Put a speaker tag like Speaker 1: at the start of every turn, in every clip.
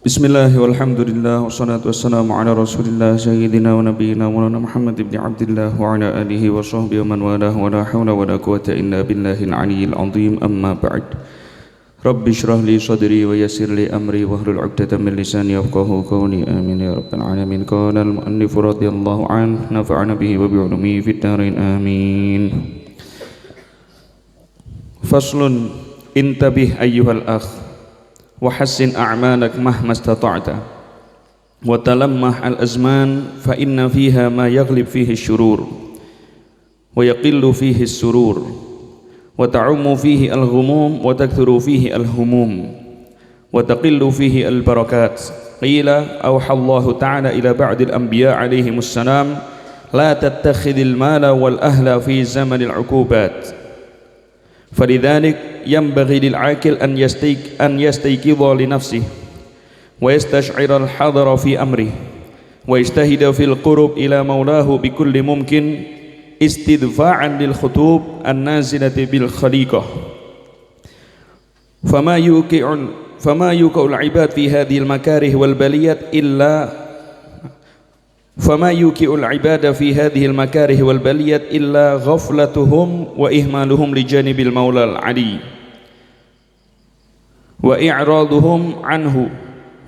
Speaker 1: Bismillah walhamdulillah wassalatu wassalamu ala rasulillah sayyidina wa nabiyyina wa Muhammad ibn Abdillah wa ala alihi wa sahbihi wa man walah wa la hawla wa la quwwata illa billahil aliyyil azim amma ba'd. Rabbi shrah li sadri wa yassir li amri wahlul 'uqdatam min lisani yafqahu qawli amin ya rabbal alamin. Qala al muallif radhiyallahu anhu nafa'ana bihi wa bi 'ulumihi fid dharain amin. Faslun intabih ayyuhal akh وحسن أعمالك مهما استطعت وتلمح الأزمان فإن فيها ما يغلب فيه الشرور ويقل فيه السرور وتعم فيه الغموم وتكثر فيه الهموم وتقل فيه البركات. قيل أوحى الله تعالى إلى بعض الأنبياء عليهم السلام لا تتخذ المال والأهل في زمن العقوبات. فلذلك ينبغي للعاقل أن يستيقظ لنفسه ويستشعر الحذر في أمره ويجتهد في القرب إلى مولاه بكل ممكن استدفاعا للخطوب النازلة بالخليقة. فما يوقع العباد في هذه المكاره والبليات إلا غفلتهم وإهمالهم لجانب المولى العلي وإعراضهم عنه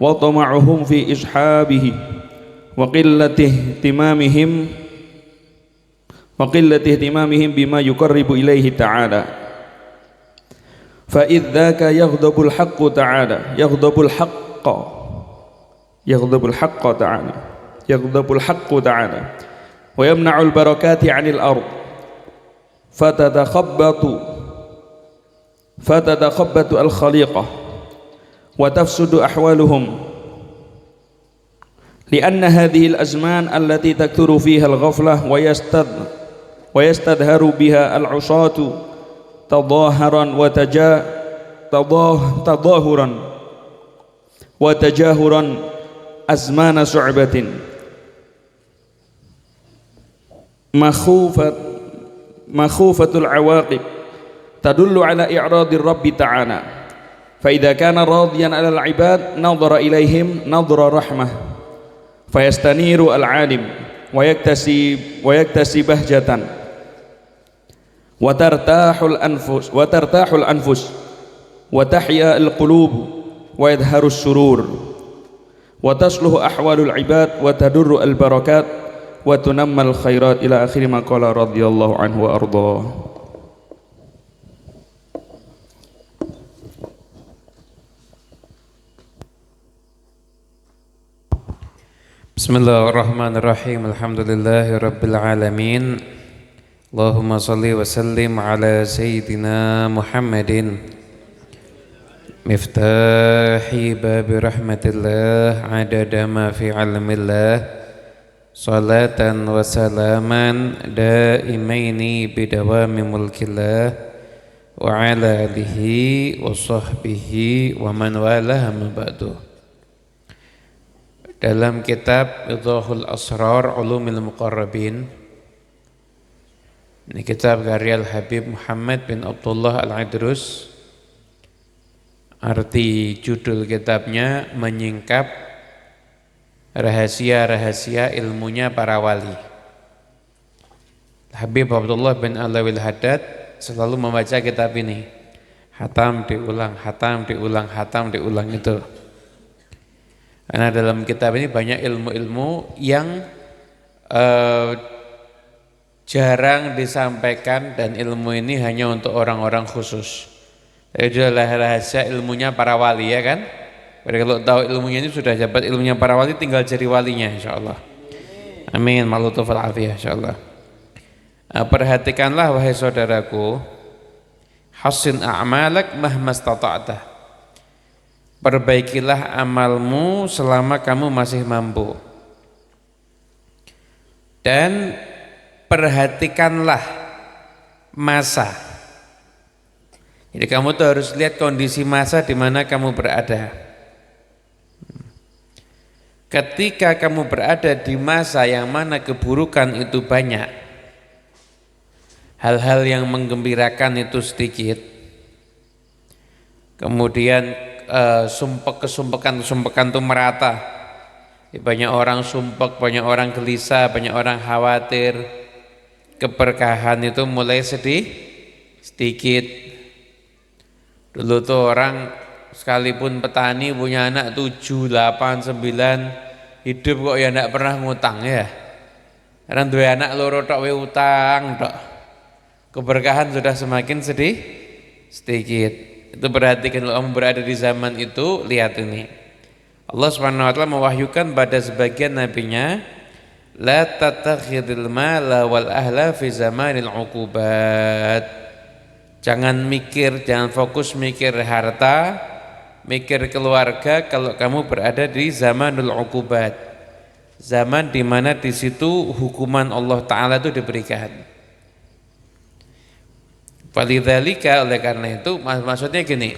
Speaker 1: وطمعهم في إصحابه وقلة اهتمامهم بما يقرب إليه تعالى. فإذ ذاك يغضب الحق تعالى ويمنع البركات عن الأرض فتتخبط الخليقة وتفسد أحوالهم، لأن هذه الأزمان التي تكثر فيها الغفلة ويستظهر بها العصاة تظاهرا وتجاهرا أزمان صعبة مخوفة العواقب تدل على إعراض الرب تعالى. فإذا كان راضيا على العباد نظر إليهم نظر رحمة فيستنير العالم ويكتسي بهجة وترتاح الأنفس وتحيا القلوب ويظهر السرور وتصلح أحوال العباد وتدر البركات وتنمى الخيرات إلى آخر ما قال رضي الله عنه وأرضاه.
Speaker 2: Bismillahirrahmanirrahim. Alhamdulillahirabbil alamin. Allahumma shalli wa sallim ala sayyidina Muhammadin miftahi babi rahmatillah adada ma fi ilmillah salatan wa salaman daimaini bidawami mulkillah wa ala alihi wa sahbihi wa man walah ma ba'du. Dalam kitab Idhahul Asrar Ulumil Muqarrabin, ini kitab karya Al-Habib Muhammad bin Abdullah Al-Idrus, arti judul kitabnya menyingkap rahasia-rahasia ilmunya para wali. Habib Abdullah bin Alawil Haddad selalu membaca kitab ini, hatam diulang itu. Karena dalam kitab ini banyak ilmu-ilmu yang jarang disampaikan, dan ilmu ini hanya untuk orang-orang khusus. Itu adalah rahasia ilmunya para wali, ya kan? Jadi kalau tahu ilmunya ini, sudah dapat ilmunya para wali, tinggal jadi walinya insyaallah. Amin. Malutufal afiyah insyaallah. Perhatikanlah wahai saudaraku, hassin a'malak mahma stata'ta. Perbaikilah amalmu selama kamu masih mampu. Dan perhatikanlah masa. Jadi kamu tuh harus lihat kondisi masa di mana kamu berada. Ketika kamu berada di masa yang mana keburukan itu banyak, hal-hal yang menggembirakan itu sedikit, kemudian kesumpekan tuh merata. Banyak orang sumpek, banyak orang gelisah, banyak orang khawatir. Keberkahan itu mulai sedikit. Dulu tuh orang sekalipun petani punya anak 7, 8, 9, hidup kok ya enggak pernah ngutang ya. Karena dua anak loro tok we utang tok. Keberkahan sudah semakin sedikit. Itu perhatikan, kalau kamu berada di zaman itu, lihat ini. Allah Subhanahu wa taala mewahyukan pada sebagian nabinya, la tattakhidil mala wal ahla fi zamanil uqubat. Jangan fokus mikir harta, mikir keluarga kalau kamu berada di zamanul uqubat. Zaman di mana di situ hukuman Allah Ta'ala itu diberikan. Walidzalika, oleh karena itu maksudnya gini,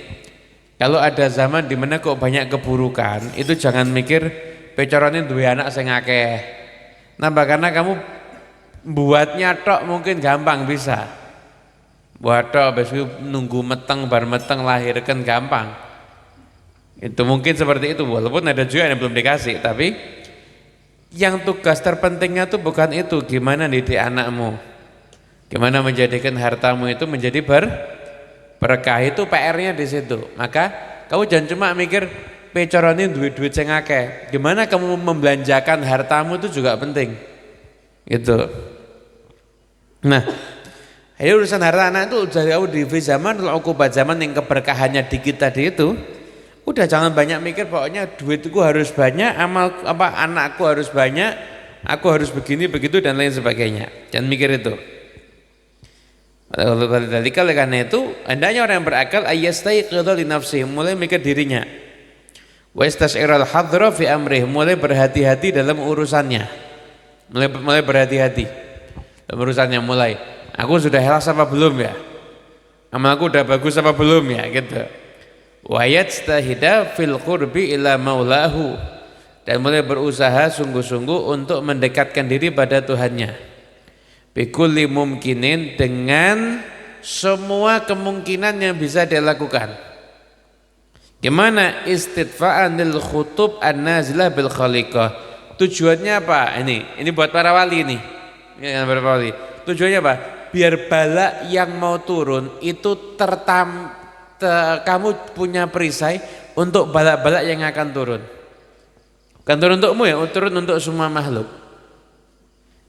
Speaker 2: kalau ada zaman di mana kok banyak keburukan, itu jangan mikir pecorone duwe anak sing akeh. Nambah, karena kamu buatnya tok mungkin gampang bisa. Buat tok besok nunggu meteng bar meteng lahirkan gampang. Itu mungkin seperti itu, walaupun ada juga yang belum dikasih, tapi yang tugas terpentingnya itu bukan itu, gimana didik anakmu, gimana menjadikan hartamu itu menjadi berkah, itu PR-nya di situ. Maka kamu jangan cuma mikir pecorone duit sing akeh, gimana kamu membelanjakan hartamu itu juga penting. Gitu. Nah, ini urusan harta anak itu dari awal di zaman uqubat, zaman yang keberkahannya dikit tadi itu. Udah jangan banyak mikir pokoknya duitku harus banyak, anakku harus banyak, aku harus begini begitu dan lain sebagainya. Jangan mikir itu. Oleh karena itu, hendaknya orang yang berakal ayastaiqidha li nafsihi, mulai mikir dirinya. Wa istas'iral hadra fi amrih, mulai berhati-hati dalam urusannya. Mulai berhati-hati dalam urusannya, mulai. Aku sudah ikhlas apa belum ya? Amalku udah bagus apa belum ya? Gitu. Wa yajtahida fil qurbi ila maulahu, dan mulai berusaha sungguh-sungguh untuk mendekatkan diri pada Tuhannya. Bikulli mumkinin, dengan semua kemungkinan yang bisa dia lakukan. Gimana? Istidfa'an lil khutub an-nazilah bil khaliqah. Tujuannya apa? Ini buat para wali nih. Ya, para wali. Tujuannya apa? Biar bala yang mau turun itu kamu punya perisai untuk balak-balak yang akan turun. Bukan turun untukmu ya, turun untuk semua makhluk.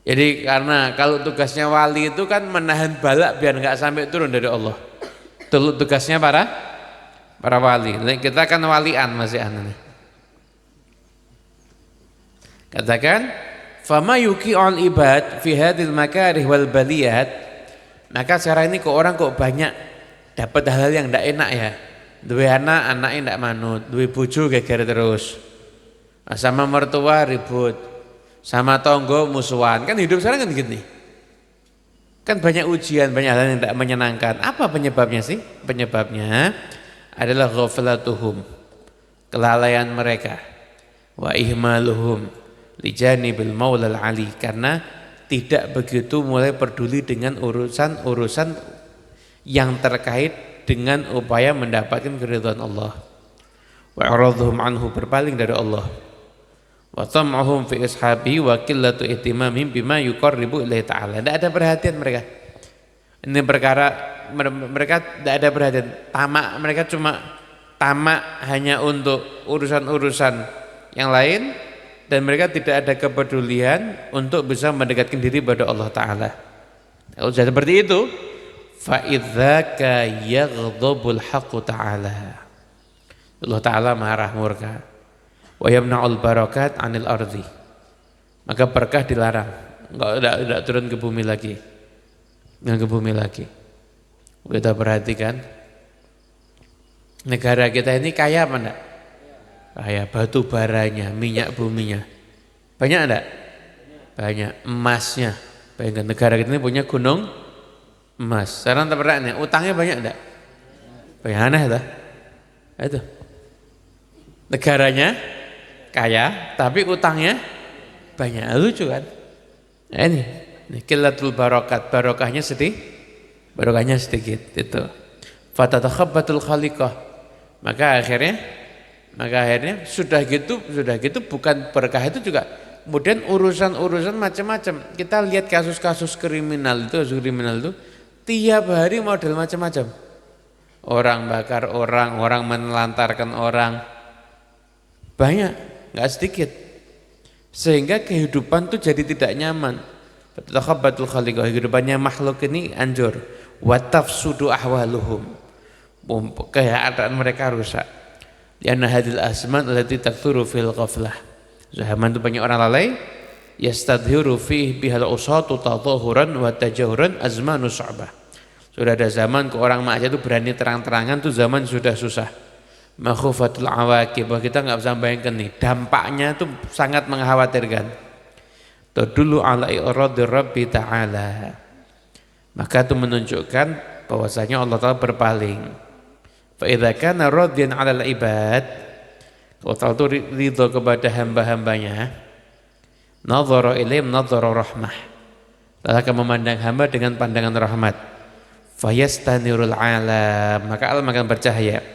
Speaker 2: Jadi karena kalau tugasnya wali itu kan menahan balak biar nggak sampai turun dari Allah. Itu tugasnya para wali. Kita kan walian masih aneh. Katakan, fama yuqi'ul ibad fi hadhil makarih wal baliyat. Maka sekarang ini kok orang kok banyak dapat hal yang tidak enak ya. Dua anaknya tidak manut, dua bojo geger terus, sama mertua ribut, sama tonggo musuhan. Kan hidup sekarang kan gini. Kan banyak ujian, banyak hal yang tidak menyenangkan. Apa penyebabnya sih? Penyebabnya adalah ghaflatuhum, kelalaian mereka, wa ihmaluhum lijanibil maulal ali, karena tidak begitu mulai peduli dengan urusan yang terkait dengan upaya mendapatkan keridhaan Allah. Wa aradhum anhu, berpaling dari Allah. Wa tam'uhum fi ishabi wa qillatu ihtimamihim bima yuqarribu ilaihi ta'ala. Tidak ada perhatian mereka. Ini perkara mereka tidak ada perhatian. Mereka cuma tamak hanya untuk urusan-urusan yang lain, dan mereka tidak ada kepedulian untuk bisa mendekatkan diri pada Allah Ta'ala. Kalau sudah seperti itu, fa'idzaka yaghdabul haqqu ta'ala, Allah Ta'ala marah murka. Wa yamna'ul barakat 'anil ardi, maka berkah dilarang, enggak turun ke bumi lagi. Kita perhatikan negara kita ini kaya apa enggak? Kaya, batu baranya, minyak buminya banyak enggak? Banyak. Emasnya, bayangkan negara kita ini punya gunung emas. Sekarang terperangnya, utangnya banyak enggak? Banyak, aneh dah. Itu negaranya kaya tapi utangnya banyak, lucu kan? Nah, ini qillatul barakat, barokahnya sedikit itu. Fatatakhabbatul khaliqah, Maka akhirnya sudah gitu bukan berkah itu juga kemudian urusan macam-macam. Kita lihat kasus-kasus kriminal itu tiap hari model macam-macam. Orang bakar orang menelantarkan orang. Banyak, enggak sedikit. Sehingga kehidupan itu jadi tidak nyaman. Takhabbatul khaliqah, kehidupannya makhluk ini anjur. Wa tafsudu ahwaluhum. Keadaan mereka rusak. Lianna hadil asman allati takthuru fil ghaflah. Zaman itu banyak orang lalai. Yastadhiru fih bihal usatu tadhahuran wa tajahuran azmanu su'bah. Sudah ada zaman ke orang maksiat itu berani terang-terangan, tuh zaman sudah susah. Makhufatul awaqib, kita enggak bisa bayangkan nih, dampaknya itu sangat mengkhawatirkan. Tadullu ala iradi Rabbi ta'ala. Maka itu menunjukkan bahwasanya Allah Ta'ala berpaling. Fa idza kana radiyan 'alal ibad, kalau Allah itu ridha kepada hamba-hambanya, nadhara ilaihim nadhara rahmah. Allah akan memandang hamba dengan pandangan rahmat. Fayastanirul alam, maka alam akan bercahaya.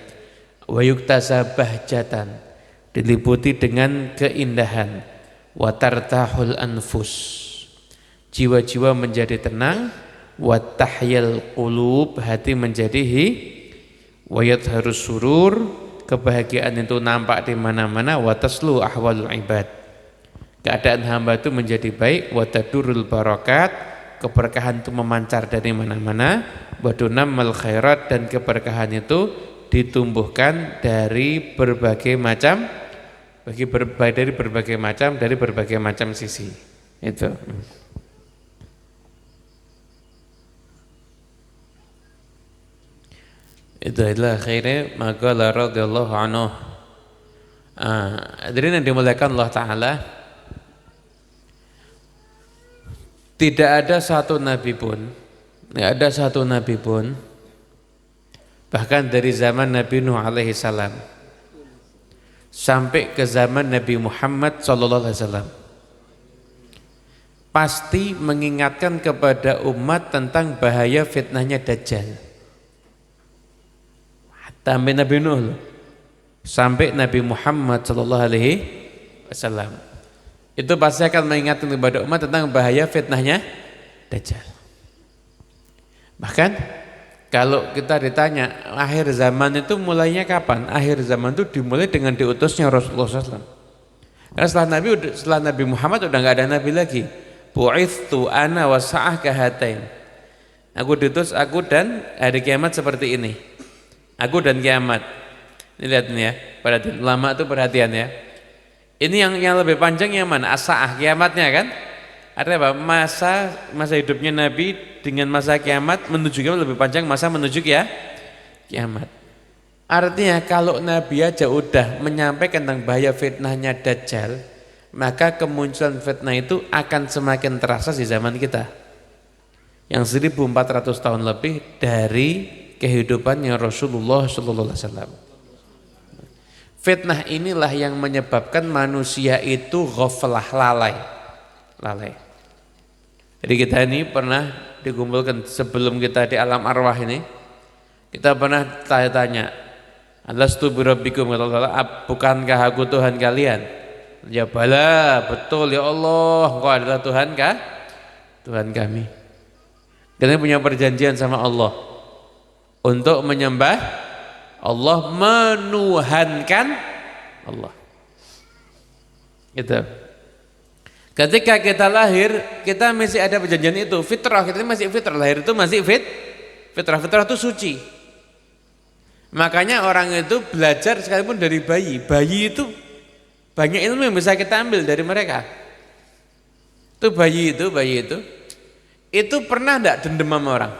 Speaker 2: Wa yuktasa bahjatan, diliputi dengan keindahan. Wa tartahul anfus, jiwa-jiwa menjadi tenang. Wa tahyal qulub, hati menjadi wa yadharus surur, kebahagiaan itu nampak di mana-mana. Wa taslu ahwalul ibad, keadaan hamba itu menjadi baik. Wa tadurul barakat, keberkahan itu memancar dari mana-mana. Wa dunammal khairat, dan keberkahan itu ditumbuhkan dari berbagai macam sisi. Itu. Itu adalah akhirnya maka radhiyallahu anhu. Hadirin yang dimuliakan Allah Ta'ala, tidak ada satu nabi pun, bahkan dari zaman Nabi Nuh alaihi salam sampai ke zaman Nabi Muhammad sallallahu alaihi wasallam, pasti mengingatkan kepada umat tentang bahaya fitnahnya Dajjal. Sampai Nabi Nuh sampai Nabi Muhammad sallallahu alaihi wasallam, itu pasti akan mengingatkan kepada umat tentang bahaya fitnahnya Dajjal. Bahkan kalau kita ditanya akhir zaman itu mulainya kapan? Akhir zaman itu dimulai dengan diutusnya Rasulullah SAW. Karena setelah Nabi Muhammad udah nggak ada nabi lagi. Bu'ithtu ana wa sa'ah kahatain. Aku diutus, aku dan hari kiamat seperti ini. Aku dan kiamat. Ini lihat nih ya, perhatian. Ulama itu perhatian ya. Ini yang lebih panjang yang mana? As-sa'ah, kiamatnya kan? Artinya apa? Masa hidupnya Nabi dengan masa kiamat menunjukkan lebih panjang masa menuju kiamat. Artinya kalau Nabi aja udah menyampaikan tentang bahaya fitnahnya Dajjal, maka kemunculan fitnah itu akan semakin terasa di zaman kita. Yang 1400 tahun lebih dari kehidupannya Rasulullah SAW. Fitnah inilah yang menyebabkan manusia itu ghaflah, lalai. Jadi kita ini pernah dikumpulkan sebelum kita di alam arwah ini, kita pernah tanya, alastu birabbikum, kata Allah, bukankah aku Tuhan kalian? Ya bala, betul ya Allah, Engkau adalah Tuhan kah? Tuhan kami. Kita punya perjanjian sama Allah untuk menyembah Allah, menuhankan Allah. Gitu. Ketika kita lahir, kita masih ada perjanjian itu, fitrah, kita masih fitrah, lahir itu masih fitrah itu suci. Makanya orang itu belajar sekalipun dari bayi itu banyak ilmu yang bisa kita ambil dari mereka. Itu bayi itu pernah enggak dendam sama orang?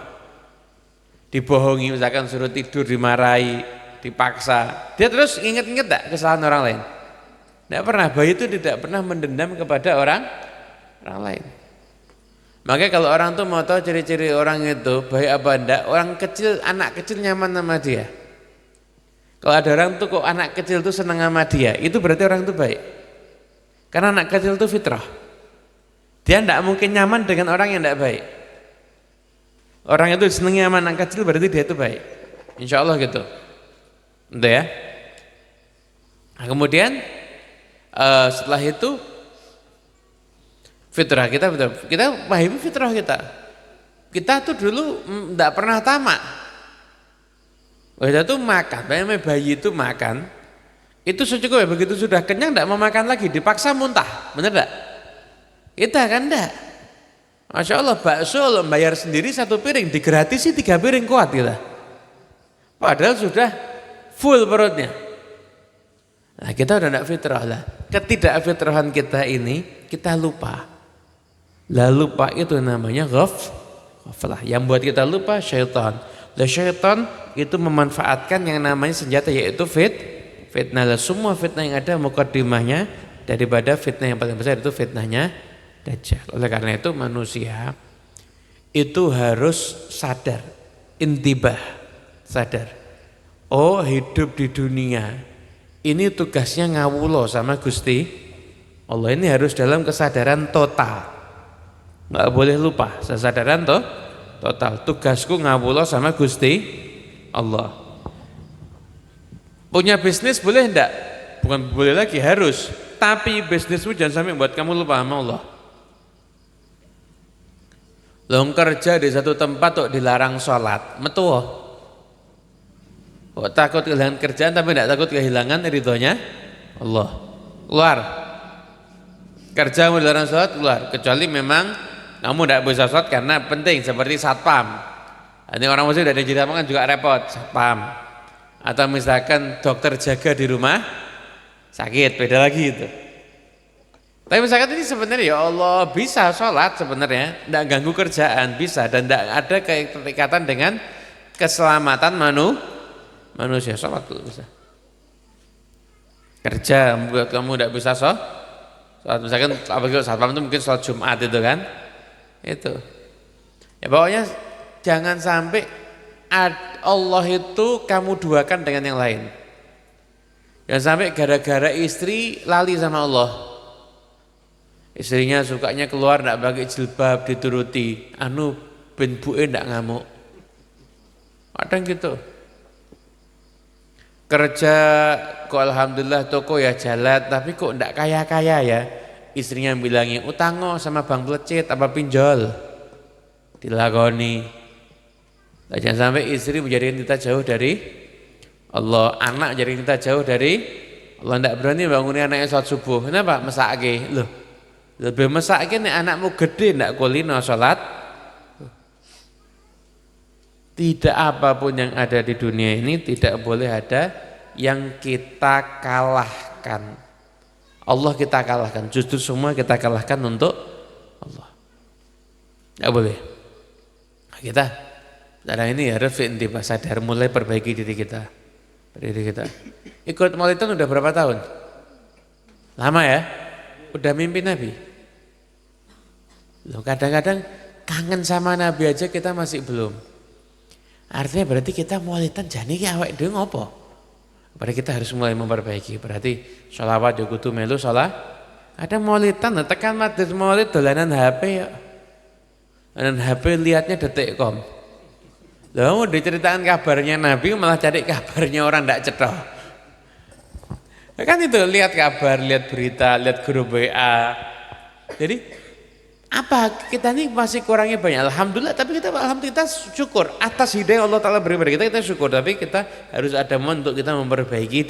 Speaker 2: Dibohongi, misalkan suruh tidur, dimarahi, dipaksa, dia terus inget-inget enggak kesalahan orang lain? Tidak pernah, bayi itu tidak pernah mendendam kepada orang lain. Makanya kalau orang tuh mau tahu ciri-ciri orang itu baik apa enggak, anak kecil nyaman sama dia. Kalau ada orang tuh kok anak kecil tuh senang sama dia, itu berarti orang itu baik. Karena anak kecil itu fitrah. Dia tidak mungkin nyaman dengan orang yang tidak baik. Orang itu senangnya sama anak kecil berarti dia itu baik. Insya Allah gitu. Itu ya. Nah, kemudian setelah itu fitrah kita pahami fitrah kita. Kita tuh dulu enggak pernah tamak. Kita tuh makan, bayi itu makan, itu secukupnya, begitu sudah kenyang enggak mau makan lagi, dipaksa muntah, bener enggak? Kita kan enggak. Masya Allah, bakso lo bayar sendiri 1 piring, digratisi 3 piring kuat kita. Padahal sudah full perutnya. Nah kita udah enggak fitrah lah. Ketidakfitrahan kita ini, kita lupa. Lah lupa itu namanya ghaflah. Yang buat kita lupa syaitan. Lah syaitan itu memanfaatkan yang namanya senjata, yaitu fitnah. Lah semua fitnah yang ada mukadimahnya daripada fitnah yang paling besar, itu fitnahnya Dajjal. Oleh karena itu manusia itu harus sadar, intibah, sadar. Oh, hidup di dunia ini tugasnya ngawulo sama Gusti Allah. Ini harus dalam kesadaran total. Nggak boleh lupa, kesadaran total. Tugasku ngawulo sama Gusti Allah. Punya bisnis boleh enggak? Bukan boleh lagi, harus. Tapi bisnismu jangan sampai buat kamu lupa sama Allah. Lo kerja di satu tempat kok dilarang sholat, metu. Kok takut kehilangan kerjaan tapi enggak takut kehilangan ridhonya Allah. Keluar. Kerja mau dilarang sholat, keluar. Kecuali memang kamu enggak bisa sholat karena penting, seperti satpam. Ini orang muslim dari jadi kan juga repot, satpam. Atau misalkan dokter jaga di rumah sakit, beda lagi itu. Tapi misalkan ini sebenarnya ya Allah bisa sholat sebenarnya, tidak ganggu kerjaan, bisa, dan tidak ada keterikatan dengan keselamatan manusia. Sholat itu bisa. Kerja membuat kamu tidak bisa sholat, misalkan apalagi satpam itu mungkin sholat Jumat itu kan, itu. Ya pokoknya jangan sampai Allah itu kamu duakan dengan yang lain. Jangan sampai gara-gara istri lali sama Allah. Istrinya sukanya keluar enggak pakai jilbab, dituruti. Ben buke enggak ngamuk. Kadang gitu. Kerja kok alhamdulillah toko ya jalan, tapi kok enggak kaya-kaya ya. Istrinya bilangin utango sama bang pelecit apa pinjol. Dilakoni. Nah, jangan sampai istri menjadikan kita jauh dari Allah, anak jadi kita jauh dari Allah. Enggak berani bangunin anaknya sholat subuh. Kenapa? Mesake. Loh, lebih mesake nih anakmu gede enggak kulino sholat. Tidak apapun yang ada di dunia ini tidak boleh ada yang kita kalahkan. Allah kita kalahkan. Justru semua kita kalahkan untuk Allah. Enggak boleh. Nah, kita sekarang ini harus intibah, sadar, mulai perbaiki diri kita. Ikut Maulidan udah berapa tahun? Lama ya? Udah mimpi Nabi? Loh, kadang-kadang kangen sama Nabi aja kita masih belum. Artinya berarti kita Maulidan jani ki awake dhewe ngopo? Berarti kita harus mulai memperbaiki. Berarti sholawat yo kudu melu sholat. Ada Maulidan tekan majelis Maulid dolanan HP ya. Dan HP lihatnya detik.com. Loh, mau diceritakan kabarnya Nabi malah cari kabarnya orang tidak cetok. Kan itu, lihat kabar, lihat berita, lihat grup WA. Jadi apa, kita ini masih kurangnya banyak. Alhamdulillah, tapi alhamdulillah kita syukur atas hidayah Allah Ta'ala beri pada kita syukur. Tapi kita harus ada untuk kita memperbaiki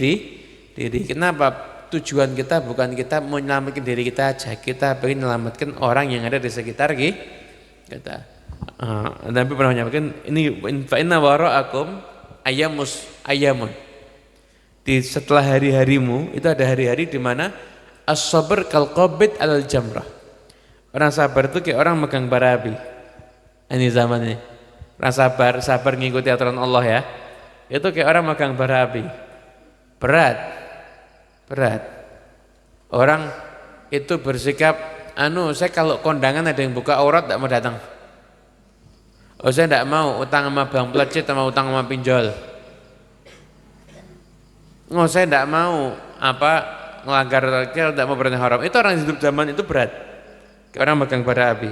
Speaker 2: diri. Kenapa? Tujuan kita bukan kita menyelamatkan diri kita aja, kita ingin menyelamatkan orang yang ada di sekitar kita. Nabi pernah menyampaikan ini, fa inna wara'akum ayamun. Setelah hari-harimu itu ada hari-hari di mana as-sabr kal qabid alal jamrah. Orang sabar itu kayak orang megang bara api. Ini zamannya. Orang sabar ngikuti aturan Allah ya. Itu kayak orang megang bara api. Berat. Orang itu bersikap saya kalau kondangan ada yang buka aurat tidak mau datang. Saya tidak mau utang sama bang pelecit sama utang sama pinjol. Saya tidak mau ngelanggar takdir, tidak mau berani haram. Itu orang hidup zaman itu berat. Kayak orang megang bara api.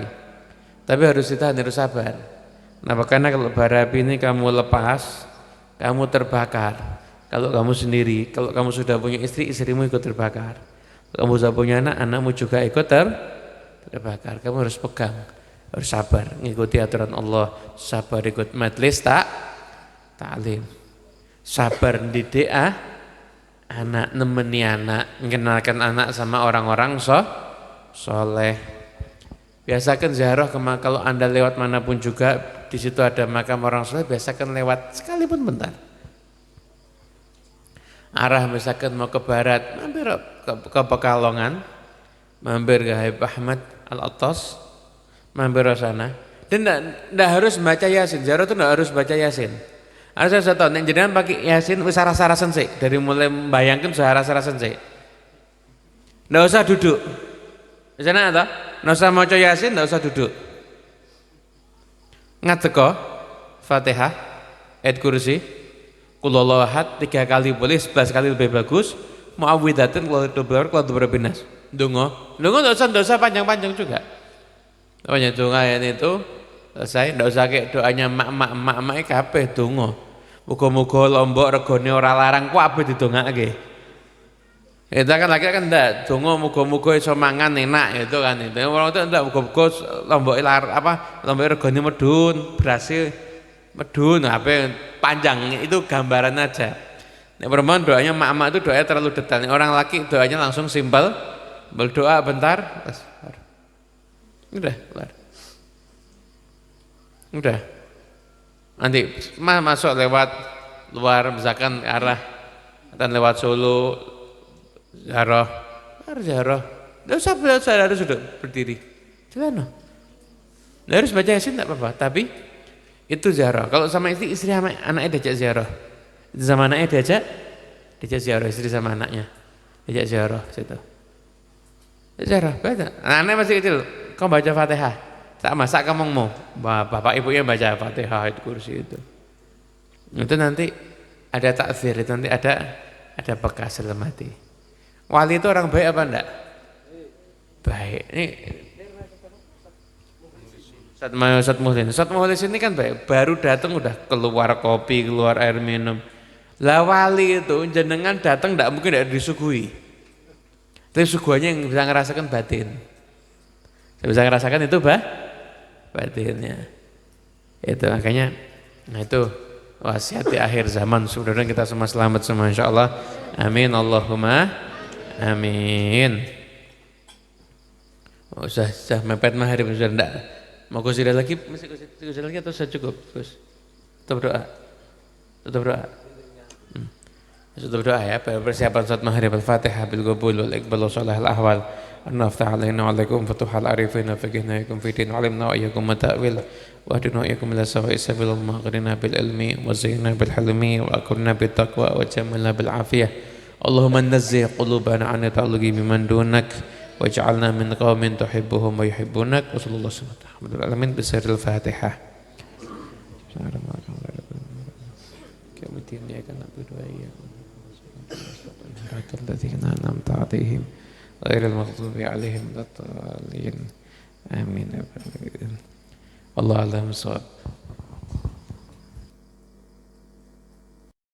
Speaker 2: Tapi harus ditahan, harus sabar. Kenapa? Karena kalau bara api ini kamu lepas, kamu terbakar. kalau kamu sendiri. Kalau kamu sudah punya istri, istrimu ikut terbakar. Kalau kamu sudah punya anak, anakmu juga ikut terbakar. Kamu harus pegang, harus sabar, ngikuti aturan Allah, sabar ikut majelis taklim, sabar didik anak, nemeni anak, mengenalkan anak sama orang-orang soleh. Biasakan ziarah kalau Anda lewat manapun juga, di situ ada makam orang soleh, biasakan lewat sekalipun bentar. Arah misalkan mau ke barat, mampir ke Pekalongan, mampir ke Habib Ahmad Al-Attas, mampir ke sana. Dan tidak harus baca Yasin, ziarah itu tidak harus baca Yasin. Ada saya tahu, yang jenengan pakai Yasin, wis sarah-sarasen sih, dari mulai membayangkan sarah-sarasen sih. Tidak usah duduk. Di sana ada, tidak usah maca Yasin, tidak usah duduk. Ngateko Fatihah, ayat kursi, Qul huwallahu ahad 3 kali boleh, 11 kali lebih bagus. Muawwidzatin kalau berbinas. Donga tidak usah panjang-panjang juga. Pokoknya donga itu selesai, tidak usah kayak doanya mak kabeh donga. Muga-muga lombok regane ora larang kabeh didongake. Itu kan lagi kan ndak donga muga-muga iso mangan enak itu kan itu. Orang itu ndak muga-muga lomboke lomboke regane medun, berase medun apa panjang itu gambaran aja. Nek perempuan doanya mak itu doanya terlalu detail. Orang laki doanya langsung simpel, berdoa bentar, udah kelar. Udah. Nanti masuk lewat luar misalkan arah dan lewat Solo ziarah. Enggak usah harus duduk berdiri. Jalan. Enggak harus baca Yasin enggak apa-apa, tapi itu ziarah. Kalau sama istri sama anaknya diajak ziarah. Itu sama anaknya diajak ziarah, istri sama anaknya. Diajak ziarah situ. Ziarah, baca. Anaknya masih kecil, kamu baca Fatihah. Sak kamu mau, bapak ibunya baca Fatihah itu kursi itu. Itu nanti ada takfir, itu nanti ada bekas dalam hati. Wali itu orang baik apa enggak? Baik. Ini Ustaz Muhlis ini kan baik, baru datang udah keluar kopi, keluar air minum. Lah wali itu jenengan datang enggak mungkin enggak disuguhi. Tapi suguhannya yang bisa ngerasakan batin. Saya bisa ngerasakan itu batinnya. Itu makanya, nah itu wasiat di akhir zaman. Mudah-mudahan kita semua selamat semua insyaallah. Amin Allahumma amin. Sudah mepet maghrib sudah enggak? Mau kusidah lagi? Masih kusidah lagi atau sudah cukup? Gus. Tetap berdoa. Tetap berdoa ya. Persiapan salat maghrib Al-Fatihah bil qabul wal iqbal wa salih al ahwal. An-naftah alaina wa alaikum futuhal arifina faqihna yakum fi din alimna wa iyyakum mata'wil wa adina iyyakum ila sawa'i sabil maqrina bil ilmi wa zayyina bil hilmi wa akurna bit taqwa wa jamilna bil afiyah. Allahumma nazzih qulubana an ta'alluqi biman dunak waj'alna min qaumin tuhibbuhum wa yuhibbunak wa sallallahu alaihi wa sallam bisirril Fatihah. Kemudian ya kan na'budu wa iyyakum nasta'in an'amta 'alaihim ghairil maghdubi 'alaihim waladdallin. Amin. Allah alam shawab.